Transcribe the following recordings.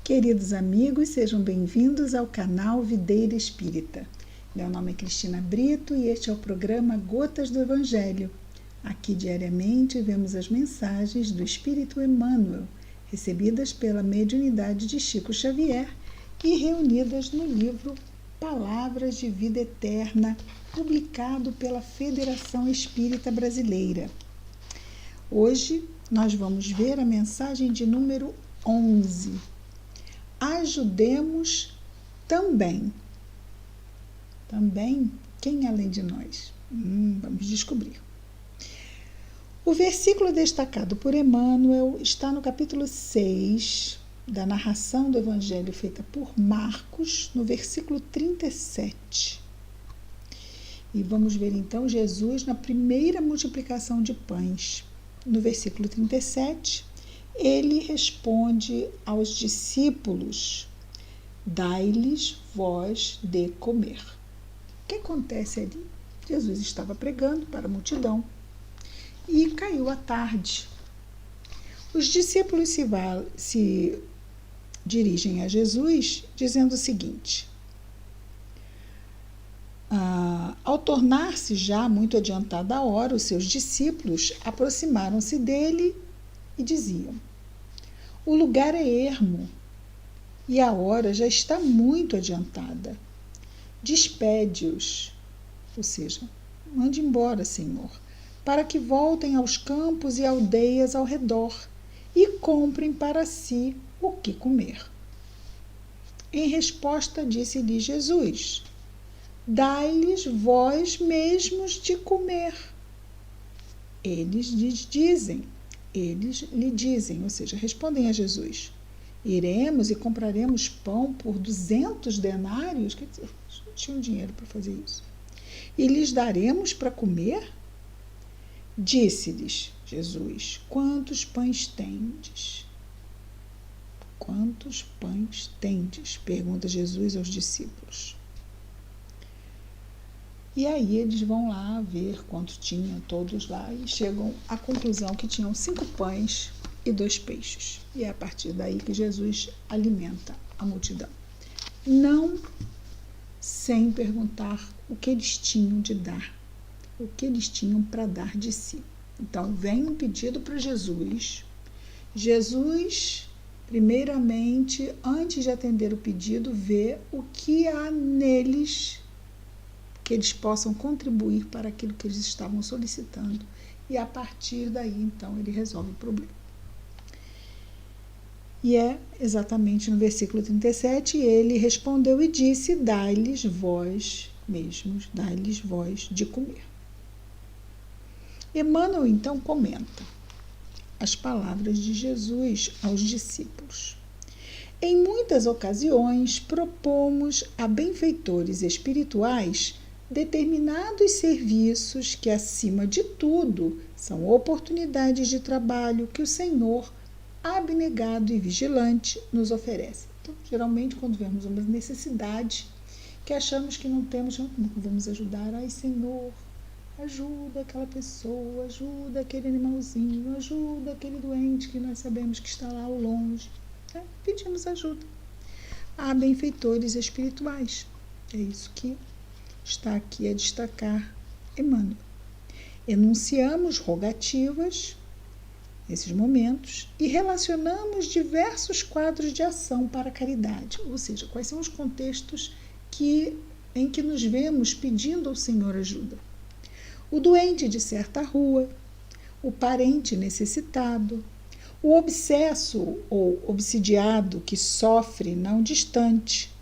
Queridos amigos, sejam bem-vindos ao canal Videira Espírita. Meu nome é Cristina Brito e este é o programa Gotas do Evangelho. Aqui diariamente vemos as mensagens do Espírito Emmanuel, recebidas pela mediunidade de Chico Xavier e reunidas no livro Palavras de Vida Eterna, publicado pela Federação Espírita Brasileira. Hoje nós vamos ver a mensagem de número 11. Ajudemos também. Também? Quem além de nós? Vamos descobrir. O versículo destacado por Emmanuel está no capítulo 6 da narração do Evangelho feita por Marcos, no versículo 37. E vamos ver então Jesus na primeira multiplicação de pães. No versículo 37, ele responde aos discípulos: dai-lhes vós de comer. O que acontece ali? Jesus estava pregando para a multidão e caiu a tarde. Os discípulos se dirigem a Jesus dizendo o seguinte: ao tornar-se já muito adiantada a hora, os seus discípulos aproximaram-se dele e diziam: o lugar é ermo e a hora já está muito adiantada. Despede-os, ou seja, mande embora, Senhor, para que voltem aos campos e aldeias ao redor e comprem para si o que comer. Em resposta, disse-lhe Jesus: dai-lhes vós mesmos de comer. Eles lhe dizem, ou seja, respondem a Jesus: iremos e compraremos pão por 200 denários? Quer dizer, não tinham dinheiro para fazer isso. E lhes daremos para comer? Disse-lhes Jesus: quantos pães tendes? Quantos pães tendes? Pergunta Jesus aos discípulos. E aí eles vão lá ver quanto tinham todos lá e chegam à conclusão que tinham 5 pães e 2 peixes. E é a partir daí que Jesus alimenta a multidão. Não sem perguntar o que eles tinham de dar, o que eles tinham para dar de si. Então vem um pedido para Jesus. Jesus, primeiramente, antes de atender o pedido, vê o que há neles que eles possam contribuir para aquilo que eles estavam solicitando. E a partir daí, então, ele resolve o problema. E é exatamente no versículo 37, ele respondeu e disse: dai-lhes vós mesmos, dai-lhes vós de comer. Emmanuel, então, comenta as palavras de Jesus aos discípulos. Em muitas ocasiões, propomos a benfeitores espirituais determinados serviços que, acima de tudo, são oportunidades de trabalho que o Senhor, abnegado e vigilante, nos oferece. Então, geralmente, quando vemos uma necessidade que achamos que não temos, como vamos ajudar? Ai, Senhor, ajuda aquela pessoa, ajuda aquele animalzinho, ajuda aquele doente que nós sabemos que está lá ao longe. Pedimos ajuda. Há benfeitores espirituais. É isso que está aqui a destacar Emmanuel. Enunciamos rogativas nesses momentos e relacionamos diversos quadros de ação para a caridade, ou seja, quais são os contextos em que nos vemos pedindo ao Senhor ajuda. O doente de certa rua, o parente necessitado, o obsesso ou obsidiado que sofre não distante,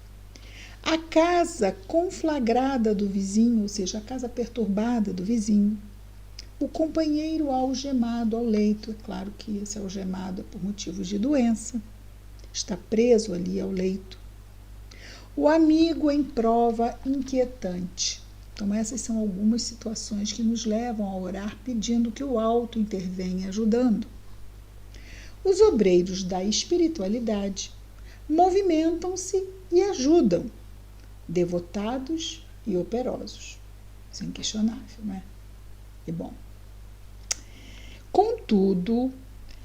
a casa conflagrada do vizinho, ou seja, a casa perturbada do vizinho, o companheiro algemado ao leito, é claro que esse algemado é por motivos de doença, está preso ali ao leito, o amigo em prova inquietante. Então essas são algumas situações que nos levam a orar pedindo que o alto intervenha ajudando. Os obreiros da espiritualidade movimentam-se e ajudam, devotados e operosos. Isso é inquestionável, não é? E bom. Contudo,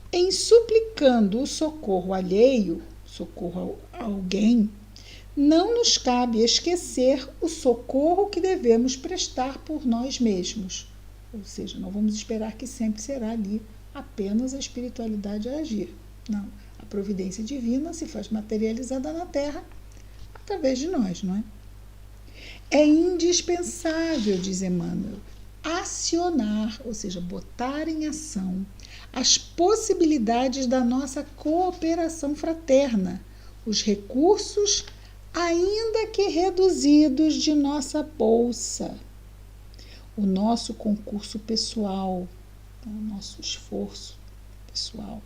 em suplicando o socorro alheio, socorro a alguém, não nos cabe esquecer o socorro que devemos prestar por nós mesmos. Ou seja, não vamos esperar que sempre será ali apenas a espiritualidade a agir. Não, a providência divina se faz materializada na Terra através de nós, não é? É indispensável, diz Emmanuel, acionar, ou seja, botar em ação as possibilidades da nossa cooperação fraterna, os recursos, ainda que reduzidos, de nossa bolsa, o nosso concurso pessoal, o nosso esforço pessoal,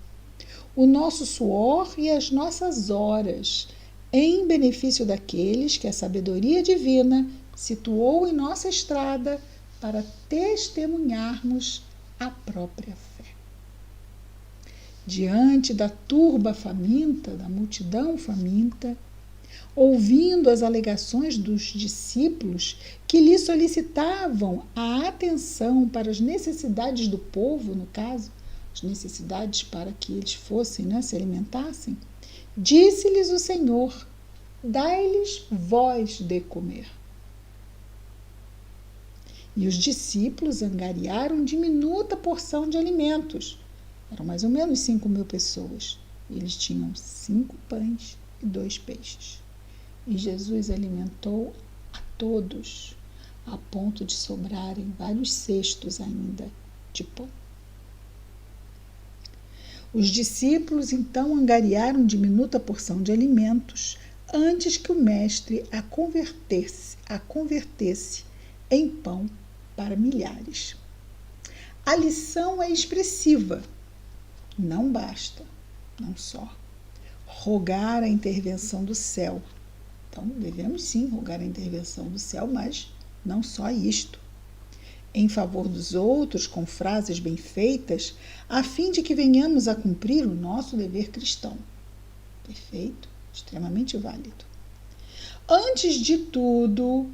o nosso suor e as nossas horas, em benefício daqueles que a sabedoria divina situou em nossa estrada para testemunharmos a própria fé. Diante da turba faminta, da multidão faminta, ouvindo as alegações dos discípulos que lhe solicitavam a atenção para as necessidades do povo, no caso, as necessidades para que eles fossem, se alimentassem, disse-lhes o Senhor: dai-lhes vós de comer. E os discípulos angariaram diminuta porção de alimentos. Eram mais ou menos 5.000 pessoas. E eles tinham 5 pães e 2 peixes. E Jesus alimentou a todos, a ponto de sobrarem vários cestos ainda de pão. Os discípulos então angariaram diminuta porção de alimentos antes que o mestre a convertesse em pão para milhares. A lição é expressiva. Não basta, não só, rogar a intervenção do céu. Então, devemos sim rogar a intervenção do céu, mas não só isto. Em favor dos outros, com frases bem feitas, a fim de que venhamos a cumprir o nosso dever cristão. Perfeito, extremamente válido. Antes de tudo,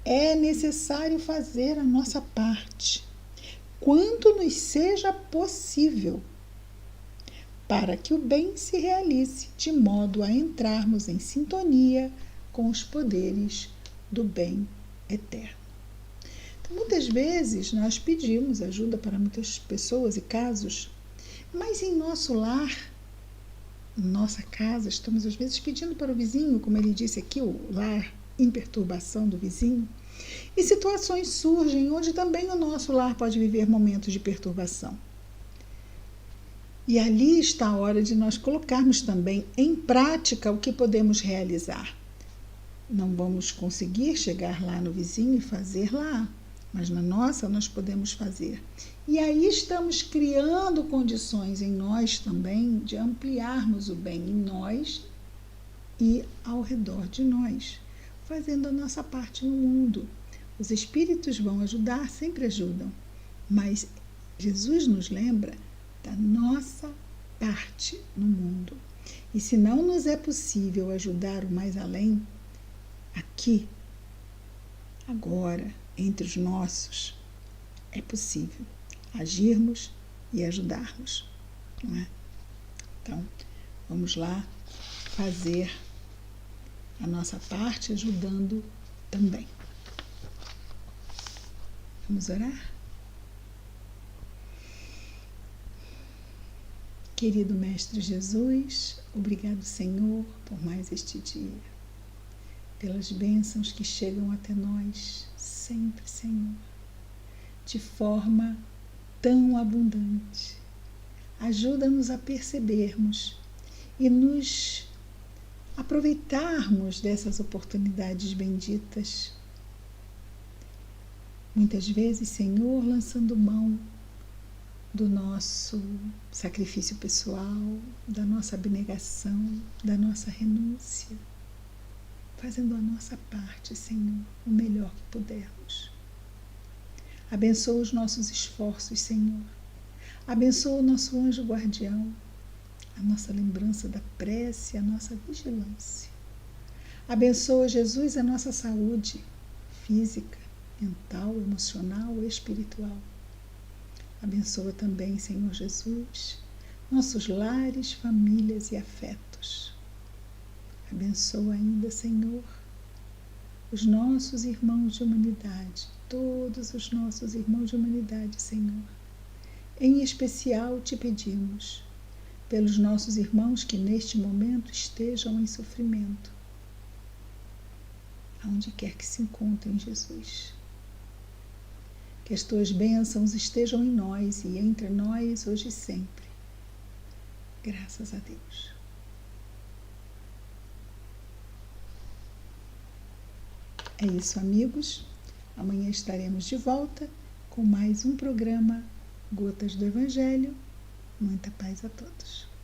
é necessário fazer a nossa parte, quanto nos seja possível, para que o bem se realize, de modo a entrarmos em sintonia com os poderes do bem eterno. Então, muitas vezes nós pedimos ajuda para muitas pessoas e casos, mas em nosso lar, nossa casa, estamos às vezes pedindo para o vizinho, como ele disse aqui, o lar em perturbação do vizinho, e situações surgem onde também o nosso lar pode viver momentos de perturbação. E ali está a hora de nós colocarmos também em prática o que podemos realizar. Não vamos conseguir chegar lá no vizinho e fazer lá, mas na nossa nós podemos fazer. E aí estamos criando condições em nós também de ampliarmos o bem em nós e ao redor de nós, fazendo a nossa parte no mundo. Os espíritos vão ajudar, sempre ajudam, mas Jesus nos lembra da nossa parte no mundo. E se não nos é possível ajudar o mais além, aqui, agora, entre os nossos, é possível agirmos e ajudarmos, não é? Então, vamos lá fazer a nossa parte ajudando também. Vamos orar? Querido Mestre Jesus, obrigado, Senhor, por mais este dia, pelas bênçãos que chegam até nós, sempre, Senhor, de forma tão abundante. Ajuda-nos a percebermos e nos aproveitarmos dessas oportunidades benditas. Muitas vezes, Senhor, lançando mão do nosso sacrifício pessoal, da nossa abnegação, da nossa renúncia, fazendo a nossa parte, Senhor, o melhor que pudermos. Abençoa os nossos esforços, Senhor. Abençoa o nosso anjo guardião, a nossa lembrança da prece, a nossa vigilância. Abençoa, Jesus, a nossa saúde física, mental, emocional e espiritual. Abençoa também, Senhor Jesus, nossos lares, famílias e afetos. Abençoa ainda, Senhor, os nossos irmãos de humanidade, todos os nossos irmãos de humanidade, Senhor. Em especial te pedimos pelos nossos irmãos que neste momento estejam em sofrimento, aonde quer que se encontrem, Jesus. Que as tuas bênçãos estejam em nós e entre nós hoje e sempre. Graças a Deus. É isso, amigos. Amanhã estaremos de volta com mais um programa Gotas do Evangelho. Muita paz a todos.